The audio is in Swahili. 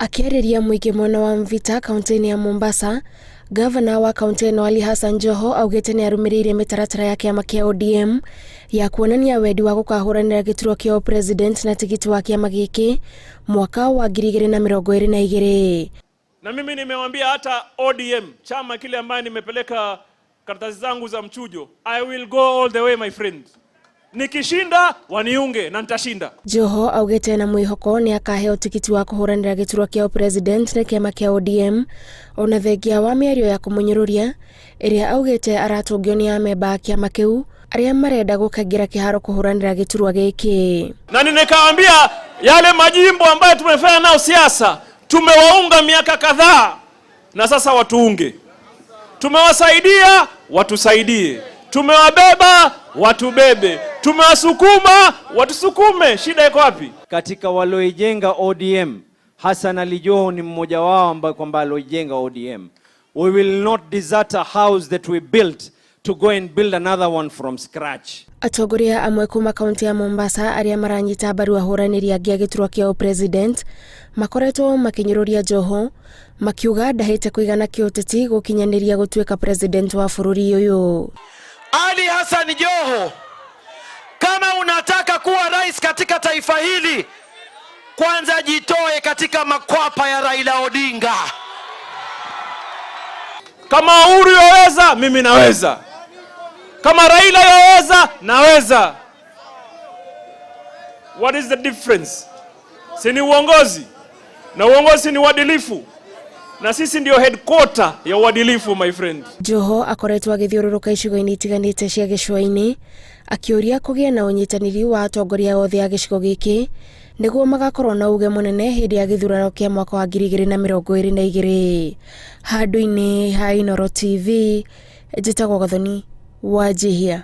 Akĩarĩria mũingĩ mwena wa Mvita kaunti-inĩ ya Mombasa, Gavana wa kaunti ĩno Ali Hassan Joho augĩte nĩ arũmĩrĩire mĩtaratara ya kĩama kĩa ODM ya kuonania wendi wa gũkahũranĩra gĩturwa kĩa president na tigiti wa kĩama gĩkĩ mwaka wa 2022. Na mimi nimewambia hata ODM, chama kile ambaye nimepeleka karatasi zangu za mchujo, I will go all the way my friend. Nikishinda waniunge na nitashinda. Joho augĩte na mwĩhoko nĩ akaheo tikiti wa kũhũranĩra gĩturwa kĩa president na kĩama kĩa ODM ona thengia wa mĩario ya kũmũnyũrũria ĩrĩa augĩte aratũngio nĩ amemba a kĩama kĩu arĩa marenda gũkaingĩra kĩharo kũhũranĩra gĩturwa gĩkĩ. Na nikaambia yale majimbo ambayo tumefanya nao siasa tumewaunga miaka kadhaa na sasa watuunge. Tumewasaidia watusaidie. Tumewabeba watubebe. Tumewasukuma watusukume. Shida iko wapi? Katika walioijenga ODM, Hassan Ali Joho ni mmoja wao ambaye kwamba alioijenga ODM. We will not desert a house that we built to go and build another one from scratch. Atongoria amwe kuma kaunti ya Mombasa arĩa maranyita mbaru ahũranĩri angĩ a gĩturwa kĩa president makoretwo makinyũrũria Joho makiuga ndahĩte kũigana kĩũteti gũkinyanĩria gũtuĩka president wa bũrũri ũyũ. Ali Hassan Joho, kama unataka kuwa rais katika taifa hili, kwanza jitoe katika makwapa ya Raila Odinga. Kama Uhuru yaweza, mimi naweza. Kama Raila yaweza, naweza. What is the difference? Si ni uongozi. Na uongozi ni uadilifu. Na sisi ndio headquarter ya uadilifu, my friend. Joho akoretwo agĩthiũrũrũka icigo-inĩ itiganĩte cia gĩcũa-inĩ akĩũria kũgĩa na ũnyitanĩri wa atongoria othe a gĩcigo gĩkĩ nĩguo magakorwo na uge mũnene hĩndĩ ya gĩthurano kĩa mwaka wa 2022. Handũ-inĩ ha Inooro TV, njĩtagwo Gathoni Wanjihia.